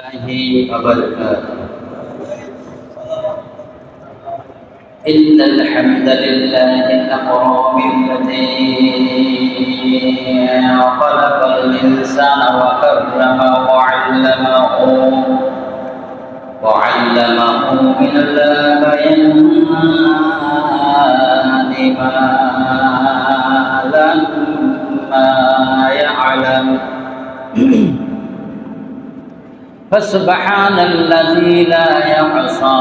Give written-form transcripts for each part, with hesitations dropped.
الله وبركاته. إن الحمد لله الأكرم الذي خلق الإنسان وكرمه وعلمه من البيان ما يعلم. فسبحان الذي لا يحصى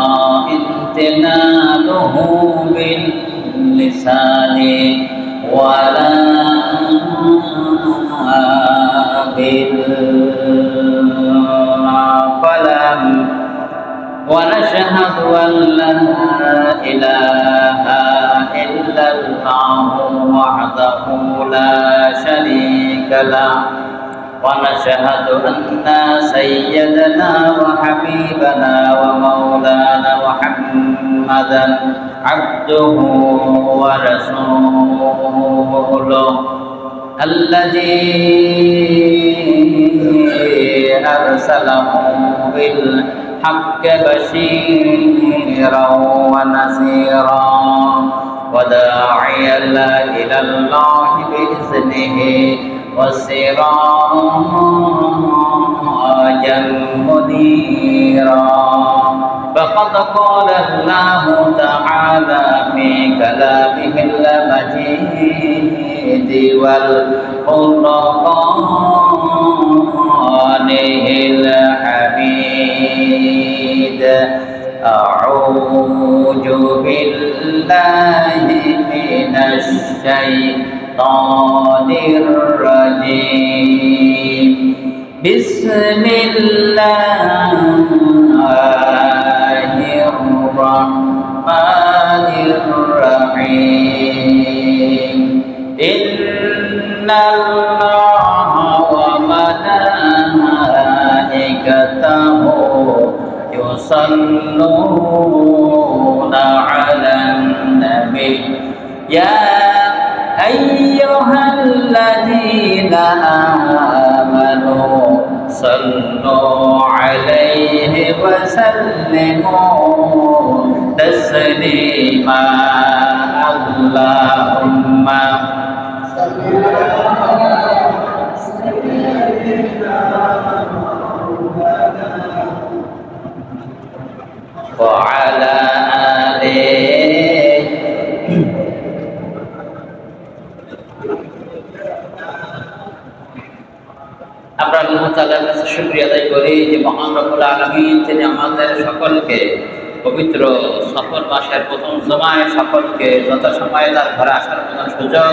امتنانه باللسان ولا بالقلم، ونشهد أن لا إله إلا الله وحده لا شريك له، ونشهد أن سيدنا وحبيبنا ومولانا محمدا عبده ورسوله الذي أرسله بالحق بشيرا ونذيرا وداعيا إلى الله بإذنه وسراجا منيرا. فقد قال الله تعالى في كلامه المجيد والفرقانه الحميد: أعوذ بالله من الشيطان الرجيم. بسم الله الرحمن الرحيم. إن الله وملائكته يصلون على النبي يا أيها الذين آمنوا صلوا عليه وسلموا تسليما. اللهم صل وعلى آله আমরা আল্লাহ তাআলার কাছে শুকরিয়া আদায় করি যে মহান রব্বুল আলামিন তিনি আমাদের সকলকে পবিত্র সফর মাসের প্রথম জমায় সকলকে যথাসময়ে তার ঘরে আসার মতো সুযোগ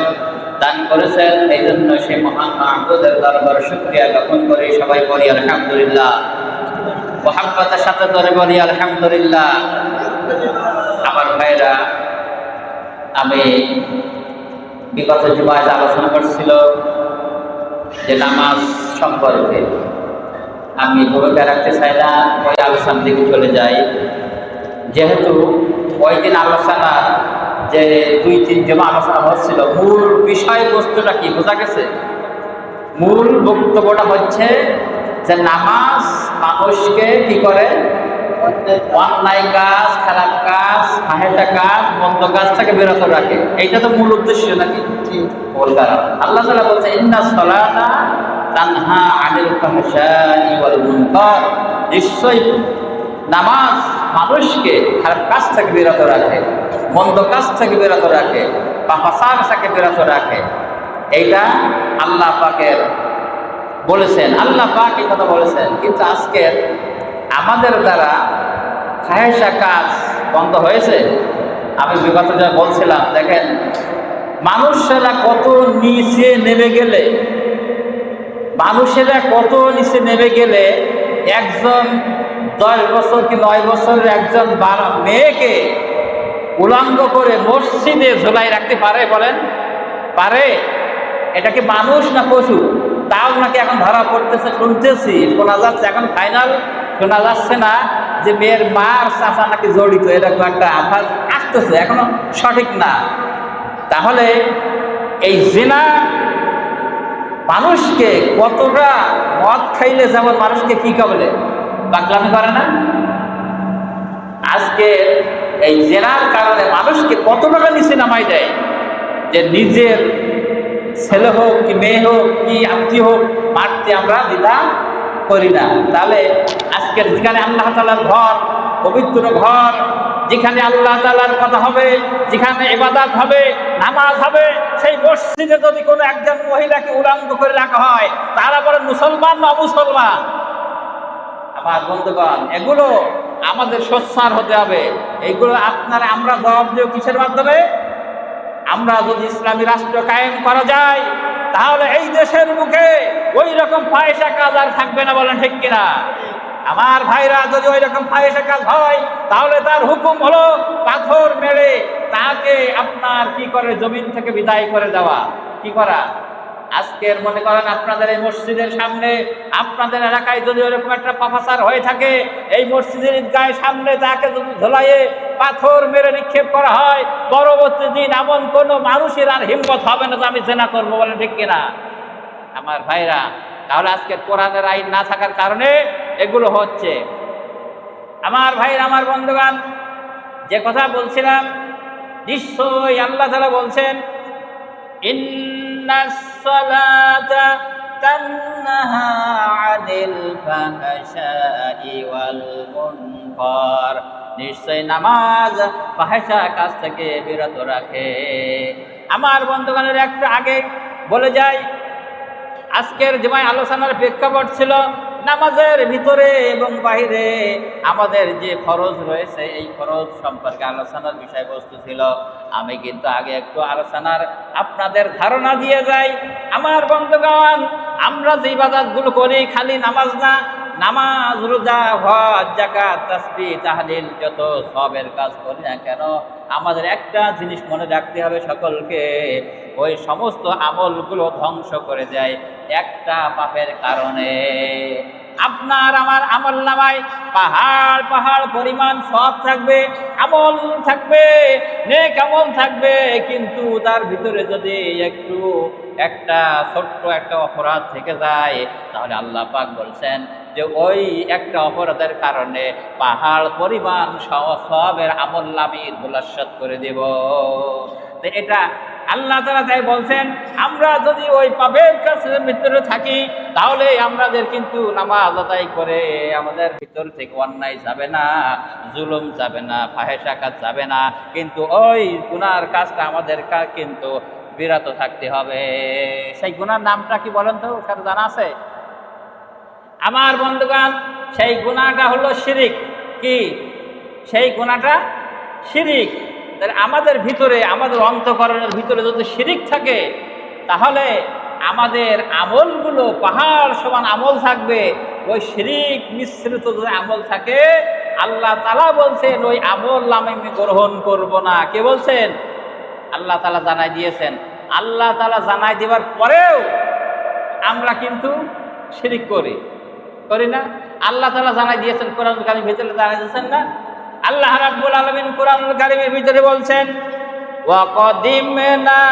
দান করেছেন। এই জন্য সেই মহান মাহবুদের দরবারে শুকরিয়া জ্ঞাপন করি। সবাই বলি আলহামদুলিল্লাহ। মুহাব্বতের সাথে ধরে বলি আলহামদুলিল্লাহ। আমার ভাইরা, আমি বিগত জুমায় আলোচনা করছিল যে নামাজ সম্পর্কে। আমি ভূমিকা রাখতে চাই না, ওই আলোচনার দিকে চলে যাই। যেহেতু ওই দিন আলোচনার যে 2-3 জমা আলোচনা হচ্ছিল, মূল বিষয়বস্তুটা কি বোঝা গেছে? মূল বক্তব্যটা হচ্ছে যে নামাজ মানুষকে কি করে? অন্যায় কাজ, খারাপ কাজ, ফাহেসা কাজ, মন্দ কাজ থেকে বিরত রাখে। এইটা তো মূল উদ্দেশ্য নাকি? আল্লাহ তাআলা বলছে ইন্নাস সালাতা তানহা আনিল ফাহশাই ওয়াল মুনকার। নিশ্চয়ই নামাজ মানুষকে খারাপ কাজ থেকে বিরত রাখে, মন্দ কাজ থেকে বিরত রাখে, বা ফাসাদ থেকে বিরত রাখে। এইটা আল্লাহ পাকের বলেছেন, আল্লাহ পাক এই কথা বলেছেন। কিন্তু আজকে আমাদের দ্বারা ফাহেসা কাজ বন্ধ হয়েছে। আমি বিগত যা বলছিলাম, দেখেন মানুষেরা কত নিচে নেমে গেলে, একজন 10 বছর কি 9 বছরের একজন মেয়েকে উলঙ্গ করে মসজিদে ঝোলাই রাখতে পারে? বলেন, পারে? এটা কি মানুষ না পশু? তাও নাকি এখন ধরা পড়তেছে, শুনতেছি, শোনা যাচ্ছে। এখন ফাইনাল শোনা যাচ্ছে না যে মেয়ের মার চাচা নাকি জড়িত, এরকম একটা আভাস আসতেছে, এখনো সঠিক না। তাহলে এই জিনা মানুষকে কতটা, মদ খাইলে যেমন মানুষকে কি বলে পাগলামি করে না? আজকে এই জেনার কারণে মানুষকে কত টাকা নিচে নামাই দেয়, যে নিজের ছেলে হোক কি মেয়ে হোক কি আত্মীয় হোক মারতে আমরা দ্বিধা করি না। তাহলে আজকের যেখানে আল্লাহ তাআলার ঘর, পবিত্র ঘর, যেখানে আল্লাহ তাআলার কথা হবে, যেখানে ইবাদত হবে, নামাজ হবে, সেই মসজিদে যদি কোনো একজন মহিলাকে উলঙ্গ করে রাখা হয়, তারা বলে মুসলমান না অমুসলমান? আমার বন্ধুগণ, এগুলো আমাদের সোচ্চার হতে হবে। এইগুলো আমরা জবাব দেব কিসের মাধ্যমে? আমরা যদি ইসলামী রাষ্ট্র কায়েম করা যায়, তাহলে এই দেশের মুখে ওই রকম ফাহিশা কাজ আর থাকবে না, বলেন ঠিক কিনা? আমার ভাইরা, যদি ওই রকম ফাহিশা কাজ হয়, তাহলে তার হুকুম হলো পাথর মেরে তাকে আপনার কি করে জমিন থেকে বিদায় করে দেওয়া। কি করা? আজকের মনে করেন আপনাদের এই মসজিদের সামনে, আপনাদের এলাকায় যদি ওইরকম একটা পাপাচার হয়ে থাকে, এই মসজিদের ঈদগাহের সামনে তাকে যদি ঝোলাইয়ে পাথর মেরে নিক্ষেপ করা হয়, পরবর্তী দিন এমন কোনো মানুষের আর হিম্মত হবে না যে আমি জেনা করবো, বলে ঠিক কিনা? আমার ভাইরা, তাহলে আজকে কোরআনের আইন না থাকার কারণে এগুলো হচ্ছে। আমার ভাইরা, আমার বন্ধুগণ, যে কথা বলছিলাম, নিশ্চয়ই আল্লাহ তাআলা বলছেন, ইন্নাস সালাতা তানহা আনিল ফাহশাই ওয়াল মুনকার, নিশ্চয় নামাজ ফাহিশা কাজ থেকে বিরত রাখে। আমার বন্ধুগণের একটু আগে বলে যাই, আজকের যে আলোচনার প্রেক্ষাপট ছিল নামাজের ভিতরে এবং বাহিরে আমাদের যে ফরজ রয়েছে, এই ফরজ সম্পর্কে আলোচনার বিষয়বস্তু ছিল। আমি কিন্তু আগে একটু আলোচনার আপনাদের ধারণা দিয়ে যাই। আমার বন্ধুগণ, আমরা যে ইবাদতগুলো করি, খালি নামাজ না, নামাজ, রোজা, হজ, যাকাত, তাসবিহ, তাহলিল, যত সবের কাজ করি না কেন, আমাদের একটা জিনিস মনে রাখতে হবে সকলকে, ওই সমস্ত আমলগুলো ধ্বংস করে দেয় একটা পাপের কারণে। আপনার আমার আমল নামায় পাহাড় পাহাড় পরিমাণ সব থাকবে, আমল থাকবে, নেক আমল থাকবে, কিন্তু তার ভিতরে যদি একটা ছোট্ট একটা অপরাধ থেকে যায়, তাহলে আল্লাহ পাক বলছেন যে ওই একটা অপরাধের কারণে পাহাড় পরিমাণ সওয়াবের আমল আমি ধূলিসাৎ করে দেব। এটা আল্লাহ তাআলা তাই বলছেন, আমরা যদি ওই পাপের কাছের ভিতরে থাকি, তাহলে আমাদের কিন্তু নামাজ আদায় করে আমাদের ভিতর থেকে অন্যায় যাবে না, জুলুম যাবে না, ফাহিশা কাজ যাবে না, কিন্তু ওই গুনার কাজটা আমাদের কিন্তু বিরত থাকতে হবে। সেই গুনার নামটা কি বলেন তো? কার জানা আছে? আমার বন্ধুগণ, সেই গুনাহটা হলো শিরিক। কি সেই গুনাহটা? শিরিক। আমাদের ভিতরে, আমাদের অন্তঃকরণের ভিতরে যদি শিরিক থাকে, তাহলে আমাদের আমলগুলো পাহাড় সমান আমল থাকবে। ওই শিরিক মিশ্রিত যদি আমল থাকে, আল্লাহ তাআলা বলছেন ওই আমল আমি গ্রহণ করব না। কে বলছেন? আল্লাহ তাআলা জানাই দিয়েছেন। আল্লাহ তাআলা জানাই দেওয়ার পরেও আমরা কিন্তু শিরিক করি না। আল্লাহ তাআলা জানাই দিয়েছেন, কোরআনুল কারীমের ভিতরে জানাই দিয়েছেন না? আল্লাহ রাব্বুল আলামিন কোরআনুল কারীমের ভিতরে বলছেন, ওয়া কাদিমনা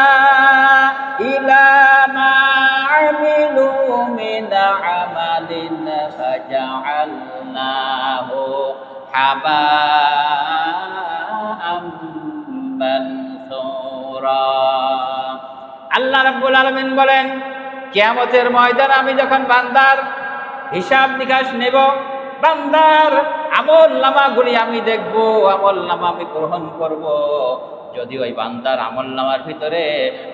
ইলা মা আমিলু মিন আমালিন ফাজআলনাহু হাবাআম মানসুরা। আল্লাহ রাব্বুল আলামিন বলেন, কিয়ামতের ময়দানে আমি যখন বান্দার হিসাব নিকাশ নেব, বান্দার আমল নামাগুলি আমি দেখব, আমল নামা আমি গ্রহণ করব। যদি ওই বান্দার আমল নামার ভিতরে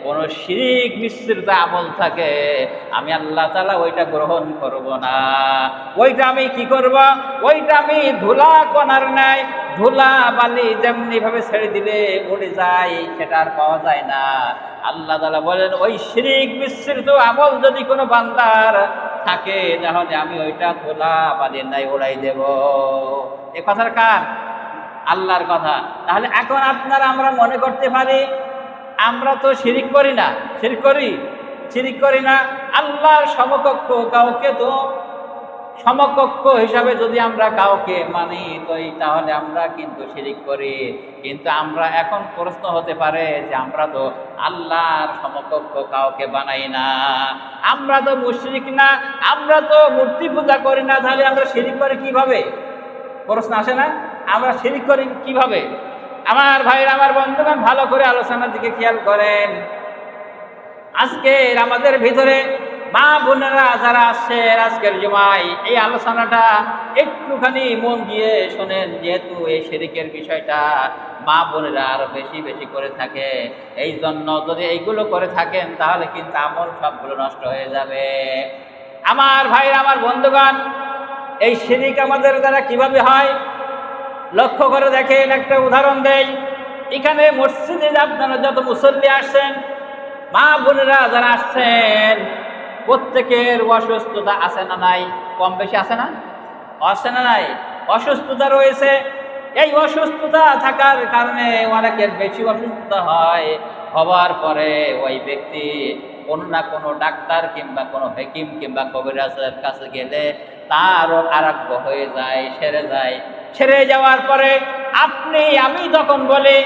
কোনো শিরিক মিশ্রিত আমল থাকে, আমি আল্লাহ তাআলা ওইটা গ্রহণ করব না। ওইটা আমি কি করব? ওইটা আমি ধুলা কণার ন্যায়, ধুলা বালি যেমনি ভাবে ছেড়ে দিলে উড়ে যায়, সেটা আর পাওয়া যায় না। আল্লাহ তাআলা বলেন, ওই শিরিক মিশ্রিত আমল যদি কোনো বান্দার থাকে, তাহলে আমি ওইটা ধুলা বালির ন্যায় উড়াই দেব। এ কথার কার? আল্লাহর কথা। তাহলে এখন আপনারা আমরা মনে করতে পারি আমরা তো শিরিক করি না। শিরিক করি না। আল্লাহর সমকক্ষ কাউকে তো সমকক্ষ হিসাবে যদি আমরা কাউকে মানি তো তাহলে আমরা কিন্তু শিরিক করি। কিন্তু আমরা এখন প্রশ্ন হতে পারে যে আমরা তো আল্লাহর সমকক্ষ কাউকে বানাই না, আমরা তো মুশরিক না, আমরা তো মূর্তি পূজা করি না, তাহলে আমরা শিরিক করি কিভাবে? প্রশ্ন আসে না? আমরা শিরিক করি কিভাবে? আমার ভাইরা, আমার বন্ধুগণ, ভালো করে আলোচনার দিকে খেয়াল করেন। আজকের আমাদের ভিতরে মা বোনেরা যারা আসছেন আজকের জুমায়, এই আলোচনাটা একটুখানি মন দিয়ে শোনেন, যেহেতু এই শিরিকের বিষয়টা মা বোনেরা আরো বেশি বেশি করে থাকে। এই জন্য যদি এইগুলো করে থাকেন তাহলে কিন্তু আমল সবগুলো নষ্ট হয়ে যাবে। আমার ভাইরা, আমার বন্ধুগণ, এই শিরিক আমাদের দ্বারা কিভাবে হয় লক্ষ্য করে দেখেন। একটা উদাহরণ দেই। এখানে মসজিদে আপনারা যত মুসল্লি আসছেন, মা বোনেরা যারা আসছেন, প্রত্যেকের অসুস্থতা আছে না নাই? কম বেশি আছে না? আছে না নাই? অসুস্থতা রয়েছে। এই অসুস্থতা থাকার কারণে অনেকের বেশি অসুস্থতা হয়। হওয়ার পরে ওই ব্যক্তি কোনো না কোনো ডাক্তার কিংবা কোনো হাকিম কিংবা কবিরাজের কাছে গেলে তারও আরোগ্য হয়ে যায়, সেরে যায়। ছেড়ে যাওয়ার পরে আমি তখন বলি,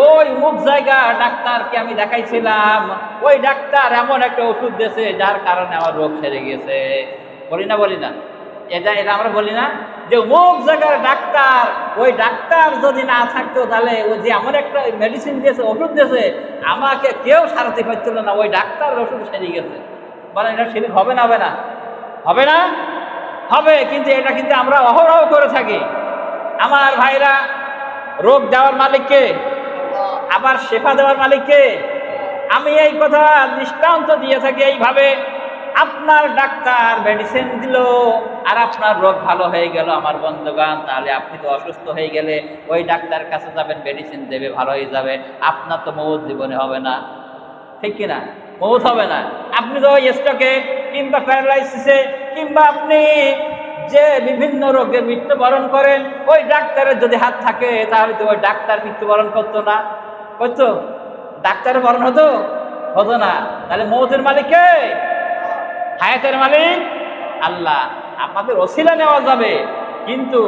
ওই মুখ জায়গা ডাক্তারকে আমি দেখাইছিলাম, ওই ডাক্তার এমন একটা ওষুধ দিয়েছে যার কারণে আমার রোগ সেরে গেছে। বলি না? বলি না? এটা এটা আমরা বলি না যে মুখ জায়গার ডাক্তার, ওই ডাক্তার যদি না থাকতো তাহলে ওই যে এমন একটা মেডিসিন দিয়েছে, ওষুধ দিয়েছে, আমাকে কেউ সারাতে পারছিল না, ওই ডাক্তার ওষুধ সেরে গেছে। বলেন এটা শিরক হবে না? হবে না? হবে না? হবে। কিন্তু এটা কিন্তু আমরা অহরহ করে থাকি। আমার ভাইরা, রোগ দেওয়ার মালিককে, আবার শেফা দেওয়ার মালিককে। আমি এই কথা দৃষ্টান্ত দিয়ে থাকি এইভাবে, আপনার ডাক্তার মেডিসিন দিল আর আপনার রোগ ভালো হয়ে গেল আমার বন্ধুগণ, তাহলে আপনি তো অসুস্থ হয়ে গেলে ওই ডাক্তার কাছে যাবেন, মেডিসিন দেবে, ভালো হয়ে যাবে, আপনার তো মৌত জীবনে হবে না, ঠিক কিনা? মৌত হবে না। আপনি তো ওই স্ট্রোকে কিংবা প্যারালাইসিসে কিংবা আপনি যে বিভিন্ন রোগের মৃত্যুবরণ করেন, ওই ডাক্তারের যদি হাত থাকে তাহলে তো ওই ডাক্তার মৃত্যুবরণ করতো না? করতো? ডাক্তারের বরণ হতো? হতো না। তাহলে মৌতের মালিক কে? হায়াতের মালিক আল্লাহ। আমাদের ওসিলা নেওয়া যাবে, কিন্তু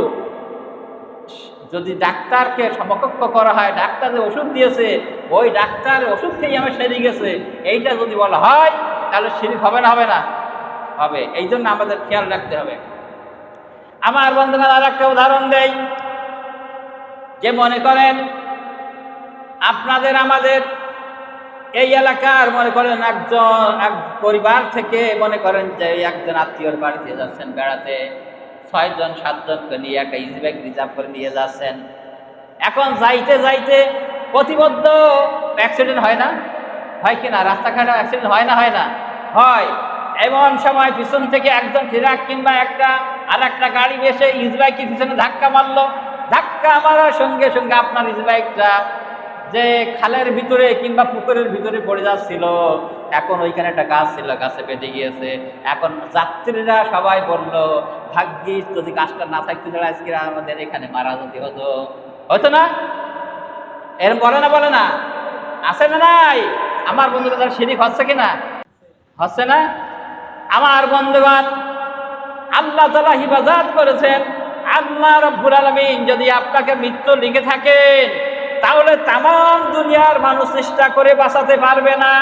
যদি ডাক্তারকে সমকক্ষ করা হয়, ডাক্তার যে ওষুধ দিয়েছে ওই ডাক্তার ওষুধ খেয়ে আমার সেরে গেছে, এইটা যদি বলা হয় তাহলে শিরক হবে না? হবে না? হবে। এই জন্য আমাদের খেয়াল রাখতে হবে। আমার বন্ধুগণ, আর একটা উদাহরণ দেই। যে মনে করেন আপনাদের আমাদের এই এলাকার মনে করেন এক পরিবার থেকে মনে করেন যে একজন আত্মীয়র বাড়িতে যাচ্ছেন বেড়াতে, 6 জন 7 জনকে নিয়ে একটা ইজি ব্যাগ রিজার্ভ করে নিয়ে যাচ্ছেন। এখন যাইতে যাইতে প্রতিবদ্ধ অ্যাক্সিডেন্ট হয় না? হয় কি না? রাস্তাঘাটে অ্যাক্সিডেন্ট হয় না? হয় না? হয়। এমন সময় পিছন থেকে একজন ট্রাক কিংবা আর একটা গাড়ি এসে ইজবাইকের পিছনে ধাক্কা মারলো। ধাক্কা মারার সঙ্গে সঙ্গে আপনার ইজবাইকটা যে খালের ভিতরে কিংবা পুকুরের ভিতরে পড়ে যাচ্ছিল, এখন ওইখানে একটা গাছ ছিল, গাছে বেঁধে গিয়েছে। এখন যাত্রীরা সবাই বলল, ভাগ্যিস যদি গাছটা না থাকতে তাহলে আজকে আমাদের এখানে মারা যেতে হতো। হতো না? এরকম বলে না? বলে না? আছে না নাই? আমার বন্ধুরা তার শিরিক হচ্ছে কিনা? হচ্ছে না? আমার বন্ধুগণ, আল্লাহ তাআলা হিফাজত করেছেন। আল্লাহ রাব্বুল আলামিন যদি আপনাকে মৃত্যু লিখে থাকেন তাহলে তামাম দুনিয়ার মানুষ চেষ্টা করে বাঁচাতে পারবে না।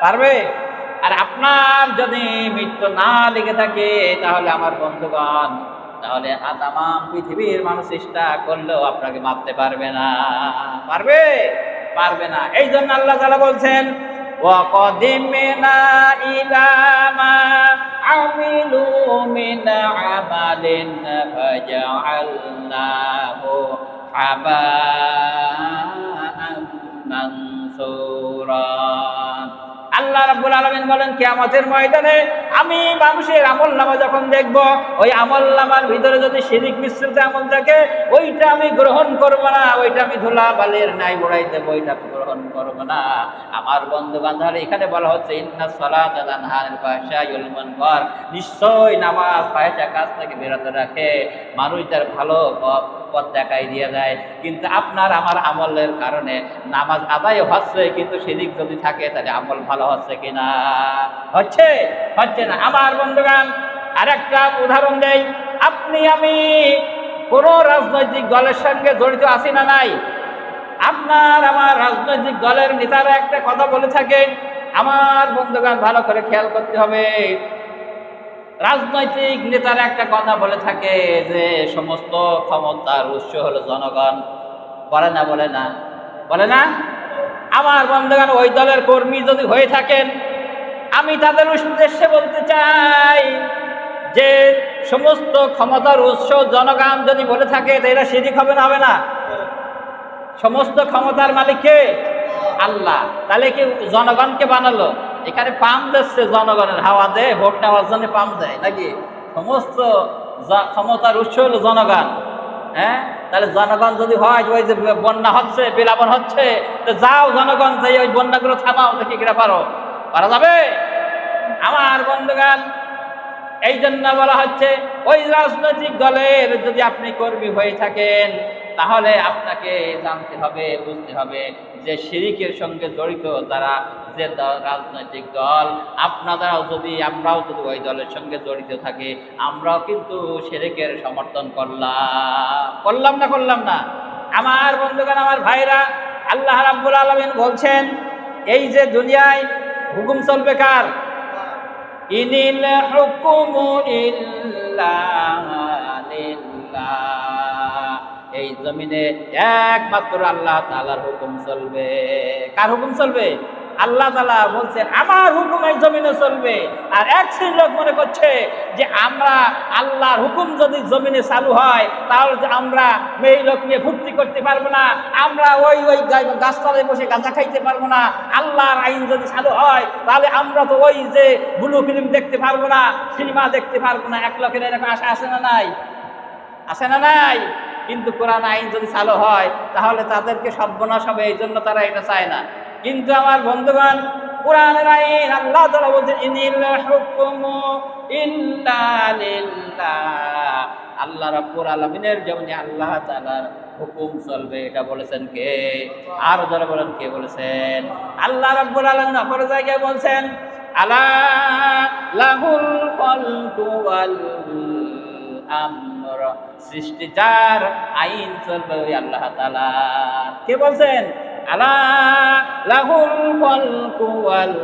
পারবে? আর আপনার যদি মৃত্যু না লিখে থাকে তাহলে আমার বন্ধুগণ, তাহলে তামাম পৃথিবীর মানুষ চেষ্টা করলেও আপনাকে মারতে পারবে না। পারবে? পারবে না। এই জন্য আল্লাহ তাআলা বলছেন, ওয়াকাদিমনা ইলা মা আমিলু মিন আমালিন ফাজআলনাহু হাবাআন মানসুরা। আল্লাহ রাব্বুল আলামিন বলেন, কিয়ামতের ময়দানে আমি মানুষের আমলনামা যখন দেখব, ওই আমলনামার ভিতরে যদি শিরিক মিশ্রিত আমল থাকে ওইটা আমি গ্রহণ করব না, ওইটা আমি ধুলা বালির নাই উড়াই দেব, ওইটা গ্রহণ করব না। আমার বন্ধুগণ, তাহলে এখানে বলা হচ্ছে ইন্নাস সালাতা তানহা আনিল ফাহশাই ওয়াল মুনকার, নিশ্চয় নামাজ ফাহশা কাজ থেকে বিরত রাখে, মানুষদের ভালো পথ দেখাই দিয়ে যায়। কিন্তু আপনার আমার আমলের কারণে নামাজ আদায় হচ্ছে, কিন্তু শিরিক যদি থাকে তাহলে আমল ভালো হচ্ছে কিনা? হচ্ছে? হচ্ছে না। আমার বন্ধুগণ, আর একটা উদাহরণ দেই, আপনি আমি কোন রাজনৈতিক দলের সঙ্গে জড়িত আছি না নাই? আপনার আমার রাজনৈতিক দলের নেতারা একটা কথা বলে থাকে, আমার বন্ধুগণ ভালো করে খেয়াল করতে হবে। রাজনৈতিক নেতারা একটা কথা বলে থাকে যে সমস্ত ক্ষমতার উৎস হলো জনগণ। বলে না বলে না বলে না? আমার বন্ধুগণ ওই দলের কর্মী যদি হয়ে থাকেন, আমি তাদের উদ্দেশ্যে বলতে চাই যে সমস্ত ক্ষমতার উৎস জনগণ যদি বলে থাকে তো এটা শিরক হবে না হবে না? সমস্ত ক্ষমতার মালিক কে? আল্লাহ। তাহলে কি জনগণকে বানালো? এখানে পাম দিচ্ছে জনগণের, হাওয়া দেয়, ভোট নেওয়ার জন্য পাম দেয় নাকি? সমস্ত ক্ষমতার উৎস হলো জনগণ। হ্যাঁ, তাহলে জনগণ যদি হয় ওই যে বন্যা হচ্ছে, প্লাবন হচ্ছে, তো যাও জনগণ যাই ওই বন্যাগুলো থামাও, দেখি কিনা পারা যাবে? আমার বন্ধুগণ, এই জন্য বলা হচ্ছে ওই রাজনৈতিক দলের যদি আপনি কর্মী হয়ে থাকেন, তাহলে আপনাকে জানতে হবে, বুঝতে হবে যে শিরকের সঙ্গে জড়িত যারা, যে রাজনৈতিক দল, আমরাও যদি ওই দলের সঙ্গে জড়িত থাকি, আমরাও কিন্তু শিরকের সমর্থন করলাম না? আমার বন্ধুগণ, আমার ভাইরা, আল্লাহ রাব্বুল আলামিন বলছেন এই যে দুনিয়ায় হুকুম চলবে কার? ইনিল হুকুমু ইল্লা লিল্লাহ। এই জমিনে একমাত্র আল্লাহ তাআলার হুকুম চলবে। কার হুকুম চলবে? আল্লাহ তাআলা বলছেন আমার হুকুম এই জমিনে চলবে। আর এক শ্রেণীর লোক মনে করছে যে আমরা আল্লাহর হুকুম যদি জমিনে চালু হয় তাহলে আমরা মেয়ে লোক নিয়ে ফুর্তি করতে পারবো না, আমরা ওই গাছতলায় বসে গাঁজা খাইতে পারবো না। আল্লাহর আইন যদি চালু হয় তাহলে আমরা তো ওই যে ব্লু ফিল্ম দেখতে পারবো না, সিনেমা দেখতে পারবো না। এক লোকের এরকম আশা আছে না নাই? আছে না নাই? কিন্তু কোরআন আইন যদি চালু হয় তাহলে তাদেরকে সর্বনাশ হবে, এই জন্য তারা এটা চায় না। কিন্তু আমার বন্ধুগণ, কোরআনের আইন আল্লাহ তাআলা বলছেন ইনিল হুকুমু ইল্লা লিল্লাহ। আল্লাহ রাব্বুল আলামিনের যেমন আল্লাহ তাআলার হুকুম চলবে, এটা বলেছেন কে? আর যারা বলেন কে বলেছেন? আল্লাহ রাব্বুল আলামিন অপর জায়গায় বলছেন আলা লাহুল খালকু ওয়াল আমর। সৃষ্টি যার, আইন চলবে ওই আল্লাহ তাআলা। কে বলছেন? আলা লাহুল খালকু ওয়াল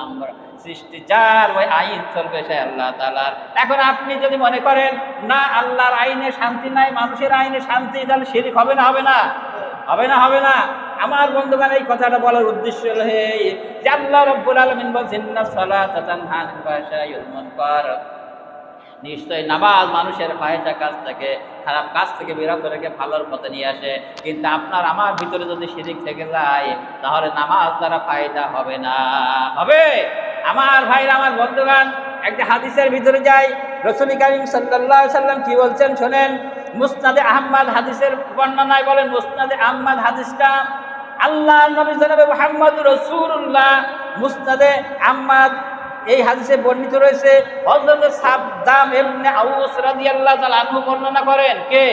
আমর। সৃষ্টি যার, ওই আইন চলবে সে আল্লাহ তাআলার। এখন আপনি যদি মনে করেন না আল্লাহর আইনে শান্তি নাই, মানুষের আইনে শান্তি, তাহলে শিরক হবে না হবে না? হবে না? আমার বন্ধুগণ, এই কথাটা বলার উদ্দেশ্য হলো যে আল্লাহ রাব্বুল আলামিন বলেন ইন্নাস সালাতা তানহা আনিল ফাহশাই ওয়াল মুনকার। নিশ্চয় নামাজ মানুষের ফাহিশা কাজ থেকে, খারাপ কাজ থেকে বিরত রেখে ভালোর পথে নিয়ে আসে। কিন্তু আপনার আমার ভিতরে যদি শিরক থেকে যায় তাহলে নামাজ দ্বারা ফায়দা হবে না। হবে? আমার ভাইরা, আমার বন্ধুগণ, একটা হাদিসের ভিতরে যাই। রাসূল কারীম সাল্লাল্লাহু আলাইহি সাল্লাম কি বলছেন শোনেন। মুসনাদে আহমদ হাদিসের বর্ণনায় বলেন, মুসনাদে আহমদ হাদিসটা আল্লাহর নবী জনাবে মুহাম্মদুর রাসূলুল্লাহ মুসনাদে আহমদ এই হাদিসে বর্ণিত রয়েছে। হযরত সাদ্দাম ইবনে আউস রাদিয়াল্লাহু তাআলা আনহু বর্ণনা করেন। কে?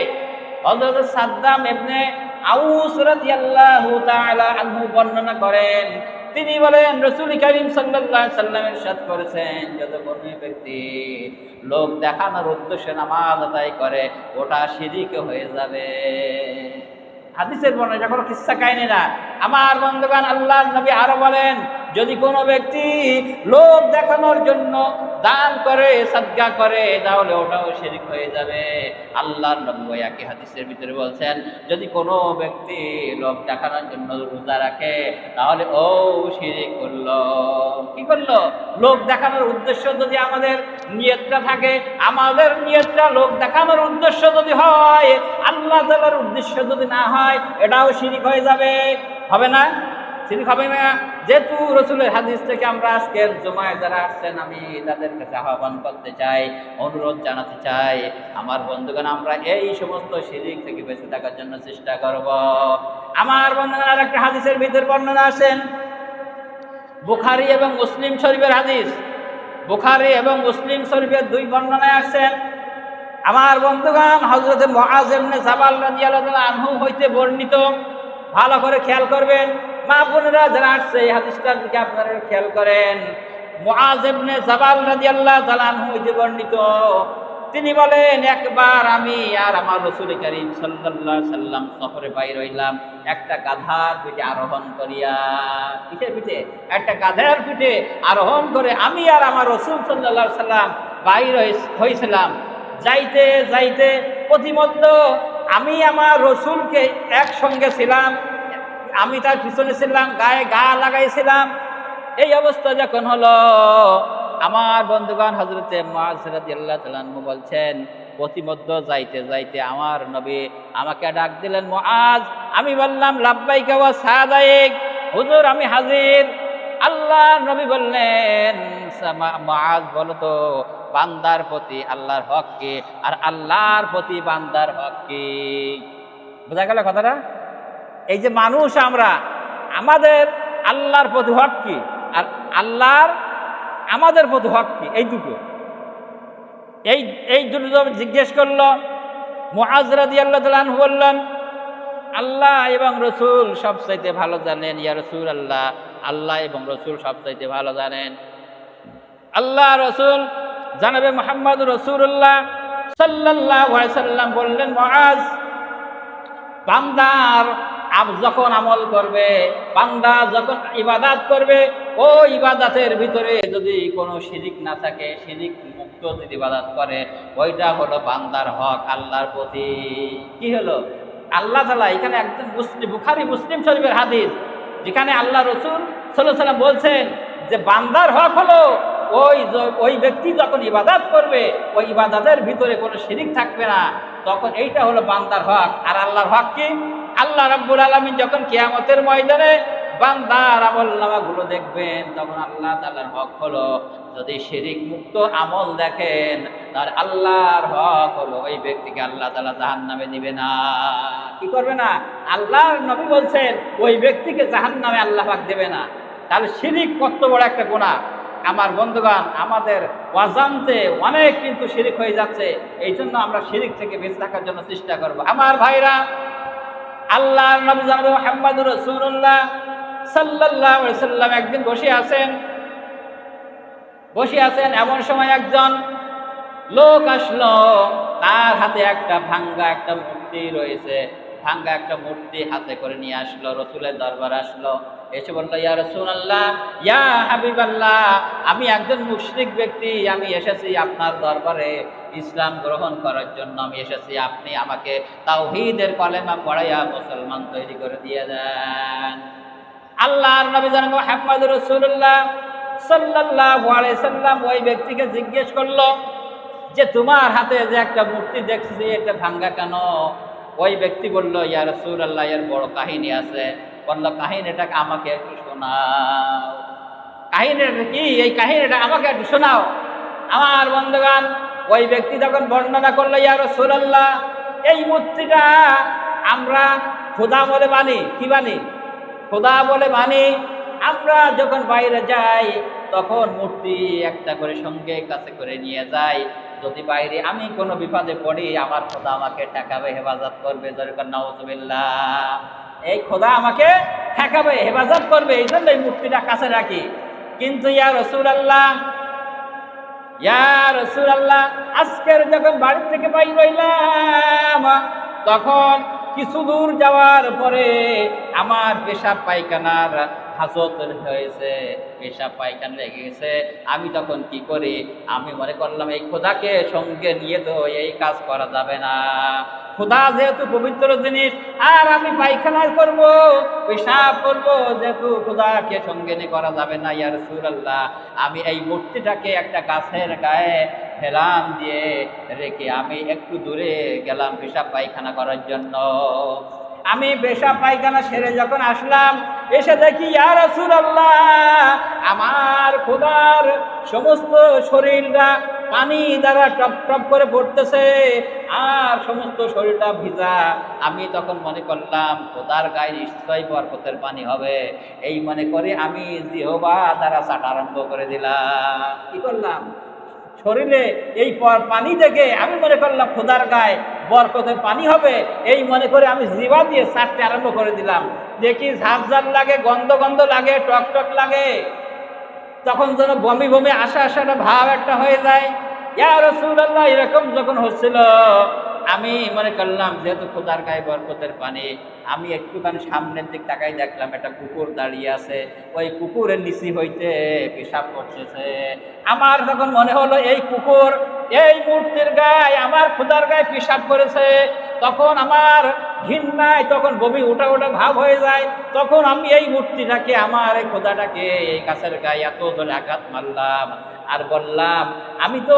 হযরত সাদ্দাম ইবনে আউস রাদিয়াল্লাহু তাআলা আনহু বর্ণনা করেন। তিনি বলেন রাসূল কারীম সাল্লাল্লাহু আলাইহি সাল্লাম ইরশাদ করেছেন, যত কোনো ব্যক্তি লোক দেখানোর উদ্দেশ্যে নামাজ আদায় করে ওটা শিরক হয়ে যাবে। হাদিসের বর্ণনা, এটা কোনো কিসসা কাহিনী না। আমার বন্ধুগণ, আল্লাহর নবী আরো বলেন, যদি কোনো ব্যক্তি লোক দেখানোর জন্য দান করে, সাদকা করে, তাহলে ওটাও শিরক হয়ে যাবে। আল্লাহর নবী ওই একই হাদিসের ভিতরে বলছেন, যদি কোনো ব্যক্তি লোক দেখানোর জন্য রোজা রাখে তাহলে ও শিরক করলো। কি করলো? লোক দেখানোর উদ্দেশ্য যদি আমাদের নিয়তটা থাকে, আমাদের নিয়তটা লোক দেখানোর উদ্দেশ্য যদি হয়, আল্লাহ তাআলার উদ্দেশ্য যদি না হয়, এটাও শিরক হয়ে যাবে। হবে না? শিরক হবে না? যেহেতু রাসূলের হাদিস থেকে আমরা আজকের জুমায় যারা আসছেন, আমি তাদের কাছে আহ্বান করতে চাই, অনুরোধ জানাতে চাই, আমার বন্ধুগণ, আমরা এই সমস্ত শিরক থেকে বেঁচে থাকার জন্য চেষ্টা করব। আমার বন্ধুগণ, আর একটা হাদিসের ভিতর বর্ণনা আছেন, বুখারী এবং মুসলিম শরীফের হাদিস। বুখারী এবং মুসলিম শরীফের দুই বর্ণনায় আছেন। আমার বন্ধুগণ, হযরত মুআয ইবনে জাবাল রাদিয়াল্লাহু তাআলা আনহু হইতে বর্ণিত। ভালো করে খেয়াল করবেন, মা বোনেরা যারা আসছে এই হাদিসটার দিকে আপনারা খেয়াল করেন। মুআজ ইবনে জাবাল রাদিয়াল্লাহু তাআলা আনহু হইতে বর্ণিত, তিনি বলেন, একবার আমি আর আমার রাসূল করিম সাল্লাল্লাহু আলাইহি সাল্লাম সফরে বাইর হইলাম একটা গাধার পিঠে আরোহণ করিয়া। কিসের পিঠে? একটা গাধার পিঠে আরোহণ করে আমি আর আমার রাসূল সাল্লাল্লাহু আলাইহি সাল্লাম বাইর হইছিলাম। যাইতে যাইতে প্রতিমধ্যে আমি আমার রসুলকে একসঙ্গে ছিলাম, আমি তার পিছনে ছিলাম, গায়ে গা লাগাইছিলাম। এই অবস্থা যখন হলো, আমার বন্ধুগণ হযরতে মুআজ রাদিয়াল্লাহু তাআলা আনহু বলছেন, প্রতিমধ্যে যাইতে যাইতে আমার নবী আমাকে ডাক দিলেন, মুআজ। আমি বললাম, লাব্বাইকা ওয়া সাদাইক, হুজুর আমি হাজির। আল্লাহ নবী বললেন, মুআজ বলো তো, বান্দার প্রতি আল্লাহর হক কি আর আল্লাহর প্রতি বান্দার হক কি? বোঝা গেল কথাটা? এই যে মানুষ আমরা, আমাদের আল্লাহর প্রতি হক কি আর আল্লাহর আমাদের প্রতি হক কি, এই দুটো এই দুটো জিজ্ঞেস করলো। মুআজ রাদিয়াল্লাহু তাআলা আনহু বললেন, আল্লাহ এবং রসুল সবচাইতে ভালো জানেন ইয়া রাসূলুল্লাহ, আল্লাহ এবং রসুল সবচাইতে ভালো জানেন। আল্লাহ রসুল জানাবে মুহাম্মদুর রাসূলুল্লাহ সাল্লাল্লাহু আলাইহি সাল্লাম বললেন, মুআজ, বান্দার যখন আমল করবে, বান্দা যখন ইবাদত করবে, ও ইবাদতের ভিতরে যদি কোনো শিরিক না থাকে, শিরিক মুক্ত যদি ইবাদত করে, ওইটা হলো বান্দার হক আল্লাহর প্রতি। কি হলো? আল্লাহ তাআলা এখানে একদম বুখারী মুসলিম শরীফের হাদিস, যেখানে আল্লাহ রাসূল সাল্লাল্লাহু আলাইহি সাল্লাম বলছেন যে বান্দার হক হলো ওই ব্যক্তি যখন ইবাদত করবে, ওই ইবাদতের ভিতরে কোনো শিরিক থাকবে না, তখন এইটা হলো বান্দার হক। আর আল্লাহর হক কি? আল্লাহ রাব্বুল আলামিন যখন কিয়ামতের ময়দানে বান্দার আমলনামাগুলো দেখবেন, তখন আল্লাহ তাআলার হক হলো, যদি শিরিক মুক্ত আমল দেখেন, তার আল্লাহর হক হলো ওই ব্যক্তিকে আল্লাহ তাআলা জাহান্নামে দিবে না। কি করবে না? আল্লাহর নবী বলছেন ওই ব্যক্তিকে জাহান্নামে আল্লাহ পাক দেবে না। তাহলে শিরিক কত বড় একটা গুনাহ। আমার বন্ধুগণ, আমাদের অজান্তে অনেক কিন্তু শিরিক হয়ে যাচ্ছে। এই জন্য আমরা শিরিক থেকে বেঁচে থাকার জন্য চেষ্টা করব। আমার ভাইরা, আল্লাহর নবী জনাব মুহাম্মদুর রাসূলুল্লাহ সাল্লাল্লাহু আলাইহি সাল্লাম একদিন বসে আছেন, এমন সময় একজন লোক আসলো, তার হাতে একটা ভাঙ্গা একটা মূর্তি রয়েছে, ভাঙ্গা একটা মূর্তি হাতে করে নিয়ে আসলো, রসুলের দরবারে আসলো, এসে বললো, ইয়া রাসূলুল্লাহ, ইয়া হাবিবাল্লাহ, আমি একজন মুশরিক ব্যক্তি, আমি এসেছি আপনার দরবারে ইসলাম গ্রহণ করার জন্য আমি এসেছি, আপনি আমাকে তাওহীদের কলেমা পড়াইয়া মুসলমান তৈরি করে দিয়ে দেন। আল্লাহর নবী জনাব মুহাম্মদুর রাসূলুল্লাহ সাল্লাল্লাহু আলাইহি সাল্লাম ওই ব্যক্তিকে জিজ্ঞেস করলো যে, তোমার হাতে যে একটা মূর্তি দেখছি, এটা ভাঙ্গা কেন? ওই ব্যক্তি বলল, ইয়া রাসূলুল্লাহ, এর বড় কাহিনী আছে। বলল, কাহিনীটাকে আমাকে একটু শোনাও। কাহিনীটা কি? এই কাহিনীটা আমাকে একটু শোনাও। আমার বন্ধুগণ, ওই ব্যক্তি যখন বর্ণনা করলো, ইয়া রাসূলুল্লাহ, এই মূর্তিটা আমরা খোদা বলে মানি। কি মানি? খোদা বলে মানি। আমরা যখন বাইরে যাই, তখন মূর্তি একটা করে সঙ্গে কাছে করে নিয়ে যাই। যদি বাইরে আমি কোনো বিপদে পড়ি, আমার খোদা আমাকে ঠেকাবে, হেফাজত করবে। দরকার নাউযুবিল্লাহ, এই খোদা আমাকে ঠেকাবে, হেফাজত করবে, এই জন্য এই মূর্তিটা কাছে রাখি। কিন্তু ইয়া রাসূলুল্লাহ, আজকের যখন বাড়ি থেকে বাইর হইলাম, তখন কিছু দূর যাওয়ার পরে আমার পেশাব পায়খানার হাজত হয়েছে, পেশাব পায়খানা লেগে গেছে। আমি তখন কি করি? আমি মনে করলাম এই খোদাকে সঙ্গে নিয়ে তো এই কাজ করা যাবে না। খোদা যেহেতু পবিত্র জিনিস, আর আমি পায়খানা করব, পেশাব করব, যেহেতু খোদাকে সঙ্গে নিয়ে করা যাবে না। ইয়া রাসূলুল্লাহ, আমি এই মূর্তিটাকে একটা গাছের গায়ে হেলান দিয়ে রেখে আমি একটু দূরে গেলাম পেশাব পায়খানা করার জন্য। আমি পেশাব পায়খানা সেরে যখন আসলাম, এসে দেখি, ইয়া রাসূলুল্লাহ, আমার খোদার সমস্ত শরীরটা পানি দ্বারা টপ টপ করে পড়তেছে, আর সমস্ত শরীরটা ভিজা। আমি তখন মনে করলাম খোদার গায়ে নিশ্চয়ই বরকতের পানি হবে। এই মনে করে আমি জিহ্বা দ্বারা চাটা আরম্ভ করে দিলাম। কি করলাম? শরীরে এই পানি দেখে আমি মনে করলাম খোদার গায়ে বরকতের পানি হবে, এই মনে করে আমি জিহ্বা দিয়ে চাটতে আরম্ভ করে দিলাম। দেখি ঝাঁঝ ঝাঁঝ লাগে, গন্ধ গন্ধ লাগে, টক টক লাগে। তখন যেন বমি বমি আসা একটা ভাব একটা হয়ে যায়। ইয়া রাসূলুল্লাহ, এরকম যখন হচ্ছিল আমি মনে করলাম যেহেতু খোদার গায়ে বরকতের পানি, আমি একটুখানি সামনের দিক তাকাই দেখলাম একটা কুকুর দাঁড়িয়ে আছে, ওই কুকুরের নিচি হইতে পেশাব করতেছে। আমার তখন মনে হলো এই কুকুর এই মূর্তির গায়ে, আমার খোদার গায়ে পেশাব করেছে। তখন আমার ঘৃণায় তখন বমি ওঠা ওঠা ভাব হয়ে যায়। তখন আমি এই মূর্তিটাকে, আমার এই খোদাটাকে এই গাছের গায়ে এত জোরে আঘাত মারলাম আর বললাম, আমি তো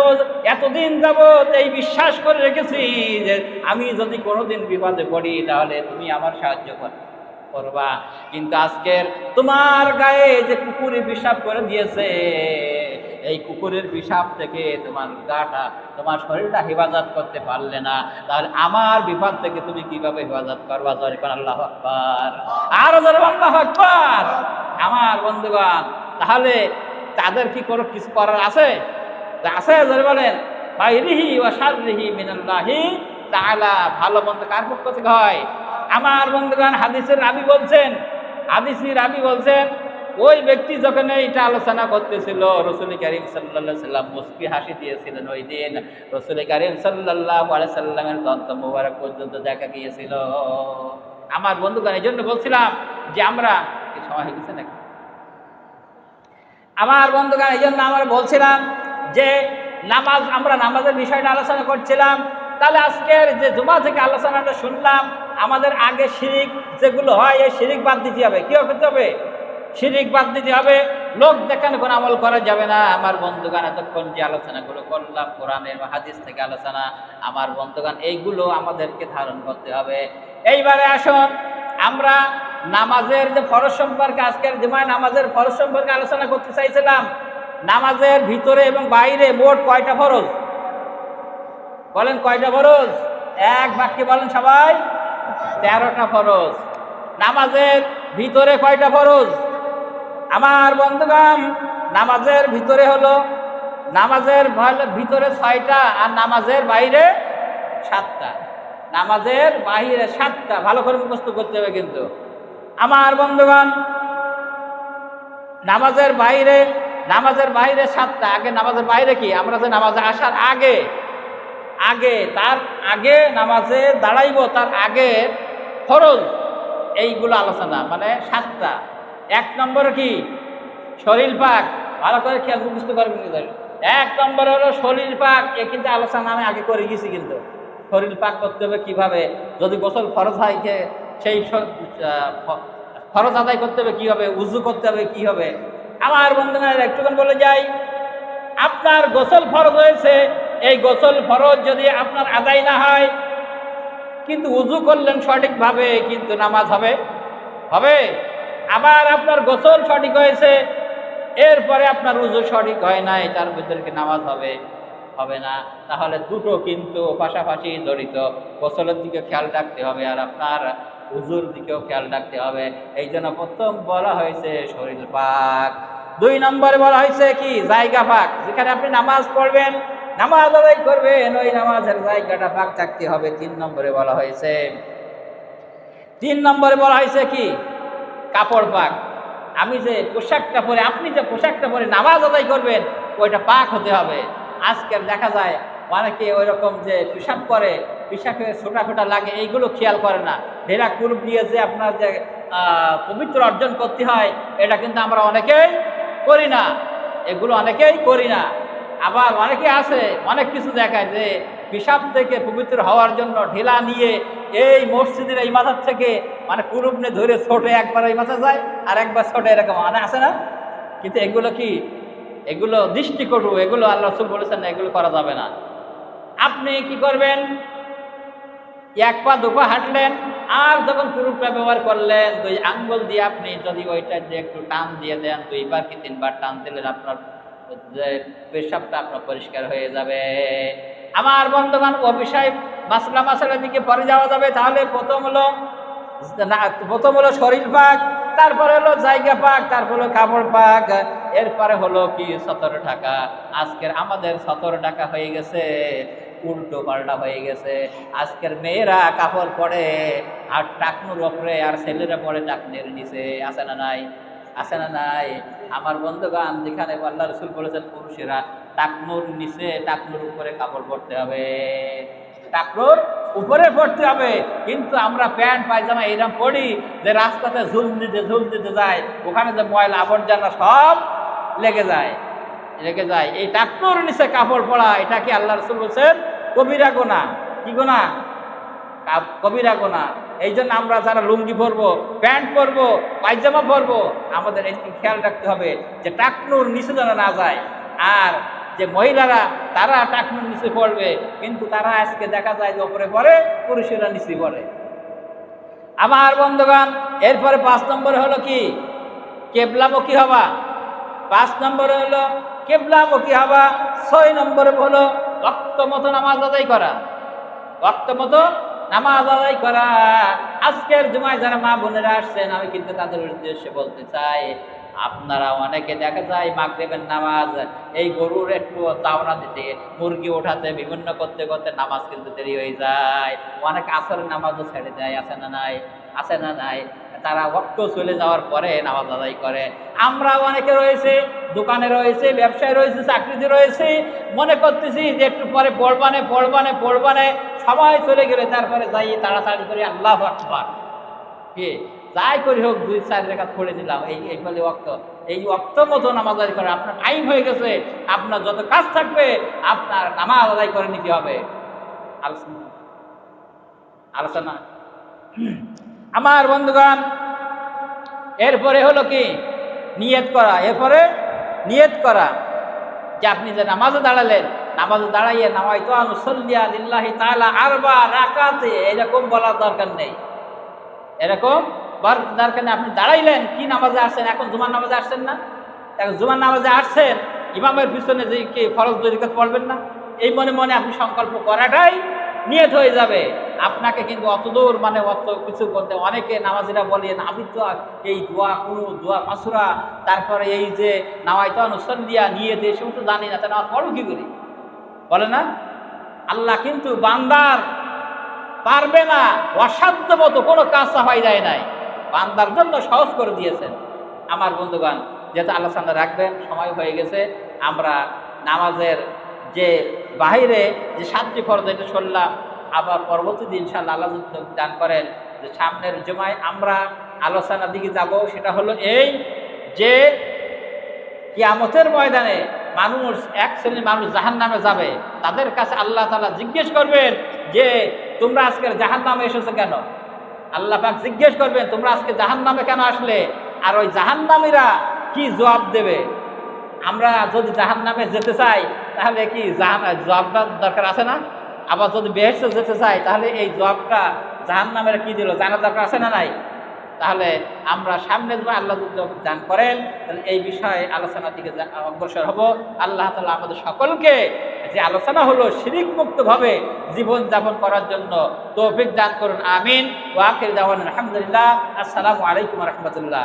এতদিন যাবৎ এই বিশ্বাস করে রেখেছি যে আমি যদি কোনোদিন বিপদে পড়ি তাহলে তুমি আমার সাহায্য করবা, কিন্তু আজকের তোমার গায়ে যে কুকুরে পেশাব করে দিয়েছে, এই কুকুরের পেশাব থেকে তোমার গাটা, তোমার শরীরটা হেফাজত করতে পারলে না, তাহলে আমার বিপদ থেকে তুমি কিভাবে হেফাজত করবা? জোরে কোন আল্লাহু আকবার, আরো জোরে আল্লাহু আকবার। আমার বন্ধুগণ, তাহলে তাদের কি কোনো কিছু করার আছে? আছে, জোরে বলেন। বাইরিহি ওয়া শাররিহি মিনাল্লাহি তাআলা, ভালো মন্দ কার পক্ষ থেকে হয়? আমার বন্ধুগণ, হাদিসের রাবী বলছেন ওই ব্যক্তি যখন এইটা আলোচনা করতেছিল, রাসূল কারীম সাল্লাল্লাহু আলাইহি সাল্লাম মুস্কি হাসি দিয়েছিলেন। ওই দিন রাসূল কারীম সাল্লাল্লাহু আলাইহি সাল্লামের দন্ত মোবারক পর্যন্ত দেখা গিয়েছিল। আমার বন্ধুগণ, এই জন্য বলছিলাম যে আমরা কি সময় হয়ে গেছে নাকি? আমার বন্ধুগণ, এই জন্য আমরা বলছিলাম যে আমরা নামাজের বিষয়টা আলোচনা করছিলাম। তাহলে আজকের যে জুমা থেকে আলোচনাটা শুনলাম, আমাদের আগে শিরিক যেগুলো হয় এই শিরিক বাদ দিতে হবে। কি করতে হবে? শিরিক বাদ দিতে হবে। লোক দেখানো কোনো আমল করা যাবে না। আমার বন্ধুগণ, এতক্ষণ যে আলোচনাগুলো করলাম কোরআনের বা হাদিস থেকে আলোচনা, আমার বন্ধুগণ, এইগুলো আমাদেরকে ধারণ করতে হবে। এইবারে আসুন আমরা নামাজের যে ফরজ সম্পর্কে, আজকের জুমায় নামাজের ফরজ সম্পর্কে আলোচনা করতে চাইছিলাম। নামাজের ভিতরে এবং বাইরে মোট কয়টা ফরজ? বলেন কয়টা ফরজ? এক বাক্যে বলেন সবাই। 13টা ফরজ। নামাজের ভিতরে কয়টা ফরজ? আমার বন্ধুগণ, নামাজের ভিতরে হলো, নামাজের ভিতরে 6টা আর নামাজের বাইরে 7টা। নামাজের বাইরে 7টা, ভালো করে মুখস্থ করতে হবে কিন্তু। আমার বন্ধুগণ, নামাজের বাইরে 7টা। আগে নামাজের বাইরে কি? আমরা যে নামাজে আসার তার আগে নামাজে দাঁড়াইব, তার আগে ফরজ, এইগুলো আলোচনা, মানে 7টা। 1 নম্বরে কি? শরীর পাক। ভালো করে খেয়াল মুখস্থ করবেন। 1 নম্বর হলো শরীর পাক। এ কিন্তু আলোচনা আমি আগে করে গেছি। কিন্তু শরীর পাক করতে হবে কিভাবে, যদি গোসল ফরজ হয় সেই ফরজ আদায় করতে হবে কি হবে, উযু করতে হবে কি হবে। আমার বন্ধুরা একটুখানি বলে যাই, আপনার গোসল ফরজ হয়েছে, এই গোসল ফরজ যদি আপনার আদায় না হয়, কিন্তু উযু করলেন সঠিকভাবে, কিন্তু নামাজ হবে? আবার আপনার গোসল সঠিক হয়েছে, এরপরে আপনার উযু সঠিক হয় নাই, তার ভিতরে কি নামাজ হবে না? তাহলে দুটো কিন্তু পাশাপাশি জড়িত। গোসলের দিকে খেয়াল রাখতে হবে আর আপনার উযুর দিকেও খেয়াল রাখতে হবে। এই জন্য প্রথম বলা হয়েছে শরীর পাক। 2 নম্বরে বলা হয়েছে কি? জায়গা পাক। যেখানে আপনি নামাজ পড়বেন, নামাজ আদায় করবেন, ওই নামাজের জায়গাটা পাক থাকতে হবে। 3 নম্বরে বলা হয়েছে কি? কাপড় পাক। আপনি যে পোশাকটা পরে নামাজ আদায় করবেন, ওইটা পাক হতে হবে। আজকের দেখা যায় অনেকে ওই রকম যে পেশাব করে, পেশাবে ছোটা লাগে, এইগুলো খেয়াল করে না। ভেড়া কুরুপ নিয়ে যে আপনার যে পবিত্র অর্জন করতে হয়, এটা কিন্তু আমরা অনেকেই করি না। আবার অনেকে আছে, অনেক কিছু দেখায় যে পেশাব থেকে পবিত্র হওয়ার জন্য ঢেলা নিয়ে এই মসজিদের এই মাথার থেকে মানে কুরুপ নিয়ে ধরে ছোটে একবার এই মাথা যায় আর একবার ছোটে, এরকম আছে না? কিন্তু এগুলো দৃষ্টিকটু, এগুলো আল্লাহ রাসূল বলেছেন না, এগুলো করা যাবে না। আপনি কি করবেন? 1 পা 2 পা হাঁটলেন, আর যখন কুরুপটা ব্যবহার করলেন, 2 আঙ্গুল দিয়ে আপনি যদি ওইটা দিয়ে একটু টান দিয়ে দেন, 2 বার কি 3 বার টান দিলেন, আপনার যে পেশাবটা আপনার পরিষ্কার হয়ে যাবে। আমার বন্ধুগণ, অভিশাপ মাসলার দিকে পরে যাওয়া যাবে। তাহলে প্রথম হলো শরীর পাক, তারপরে হলো জায়গা পাক, তারপরে হলো কাপড় পাক, এরপরে হলো কি? সতর ঢাকা। আজকের আমাদের সতর ঢাকা হয়ে গেছে উল্টো পাল্টা হয়ে গেছে। আজকের মেয়েরা কাপড় পরে আর টাকনুর ওপরে, আর ছেলেরা পরে টাকনির নিচে, আছে না নাই? আছে না নাই? আমার বন্ধুগণ, যেখানে আল্লাহ রাসূল বলেছেন পুরুষেরা টাকনুর নিচে টাকনুর উপরে কাপড় পরতে হবে, টাকনুর উপরে পড়তে হবে, কিন্তু আমরা প্যান্ট পায়জামা এরকম পরি যে রাস্তাতে ঝুল দিতে যায়, ওখানে যে ময়লা আবর্জনা সব লেগে যায়। এই টাকনুর নিচে কাপড় পরা, এটা কি আল্লাহ রাসূল বলেছেন কবিরা গুনাহ। কি গুনাহ? কবিরা গুনাহ। এই জন্য আমরা যারা লুঙ্গি পরবো, প্যান্ট পরবো, পায়জামা পরবো, আমাদের এই খেয়াল রাখতে হবে যে টাকনুর নিচে যেন না যায়। আর যে মহিলারা তারা টাকনুর নিচে পড়বে, কিন্তু তারা আজকে দেখা যায় যে ওপরে পড়ে, পুরুষেরা নিচে পড়ে। আমার বন্ধুগণ, এরপরে 5 নম্বরে হলো কি? কেবলামুখী হওয়া। 5 নম্বরে হলো কেবলামুখী হওয়া। 6 নম্বরে হলো ওয়াক্ত মতো নামাজ আদায় করা। ওয়াক্ত মতো নামাজ আদায় করা। আজকের জুমায় যারা মা বোনেরা আসছেন, আমি কিন্তু তাদের উদ্দেশ্যে বলতে চাই, আপনারা অনেকে দেখা যায় মাগরিবের নামাজ এই গরুর একটু দাওনা দিতে, মুরগি ওঠাতে, বিভিন্ন করতে করতে নামাজ কিন্তু দেরি হয়ে যায়। অনেক আসরের নামাজও ছেড়ে দেয়। আছে না নাই? আছে না নাই? তারা ওয়াক্ত চলে যাওয়ার পরে নামাজ আদায় করে। আমরা অনেকে রয়েছে, দোকানে রয়েছে, ব্যবসায় রয়েছে, চাকরিতে রয়েছে, মনে করতেছি যে একটু পরে পড়বানে সময় চলে গেলে তারপরে যাই তাড়াতাড়ি করে আল্লাহু আকবার, কি যাই করি হোক 2-4 রাকাত পড়ে নিলাম। এই ফলে এই ওয়াক্ত মতো নামাজ আদায় করে, আপনার টাইম হয়ে গেছে, আপনার যত কাজ থাকবে আপনার নামাজ আদায় করে নিতে হবে। আলোচনা আমার বন্ধুগণ, এরপরে হলো কি? নিয়ত করা। এরপরে নিয়ত করা যে আপনি যে নামাজে দাঁড়ালেন, নামাজে দাঁড়াইয়ে নাওয়াইতু আন উসাল্লিয়া লিল্লাহি তাআলা আরবা রাকাতে, এরকম বলার দরকার নেই। এরকম দরকার নেই। আপনি দাঁড়াইলেন, কি নামাজে আসছেন? এখন জুমার নামাজে আসছেন না? এখন জুমার নামাজে আসছেন, ইমামের পিছনে যে কি ফরজ 2 রাকাত পড়বেন না? এই মনে মনে আপনি সংকল্প করাটাই নিয়ত হয়ে যাবে। আপনাকে কিন্তু অতদূর অত কিছু বলতে, অনেকে নামাজিরা বলেন আমি তো এই দোয়া কোনো দোয়া মাসুরা, তারপরে এই যে নাওয়াইতু আন উসাল্লিয়া নিয়ত, এই সমস্ত জানি না, তা নামাজ পড়ো কি করে? বলে না? আল্লাহ কিন্তু বান্দার পারবে না অসাধ্য মতো কোনো কাজ চাপাই দেয় নাই, বান্দার জন্য সহজ করে দিয়েছেন। আমার বন্ধুগণ, যেহেতু আল্লাহ সামনে রাখবেন, সময় হয়ে গেছে, আমরা নামাজের যে বাহিরে যে 7টি ফরজ এটা শুনলাম, আবার পরবর্তী দিন ইনশাআল্লাহ আল্লাহ যদি দান করেন যে সামনের জুমায় আমরা আলোচনার দিকে যাব। সেটা হলো এই যে কিয়ামতের ময়দানে মানুষ, এক শ্রেণীর মানুষ জাহান্নামে যাবে, তাদের কাছে আল্লাহ তাআলা জিজ্ঞেস করবেন যে তোমরা আজকের জাহান্নামে এসেছো কেন? আল্লাহ পাক জিজ্ঞেস করবেন তোমরা আজকে জাহান্নামে কেন আসলে? আর ওই জাহান্নামীরা কি জবাব দেবে? আমরা যদি জাহান্নামে যেতে চাই তাহলে কি জবাবটার দরকার আছে না? আবার যদি বেহেশতে যেতে চাই তাহলে এই জবাবটা জাহান্নামের কি দিল জানার দরকার আছে না নাই? তাহলে আমরা সামনে যদি আল্লাহ দান করেন তাহলে এই বিষয়ে আলোচনার দিকে অগ্রসর হব। আল্লাহ তাআলা আমাদের সকলকে যে আলোচনা হলো শিরিক মুক্তভাবে জীবন যাপন করার জন্য তৌফিক দান করুন। আমিন। ওয়া আখির দাওয়ানা আলহামদুলিল্লাহ। আসসালামু আলাইকুম ওয়া রাহমাতুল্লাহ।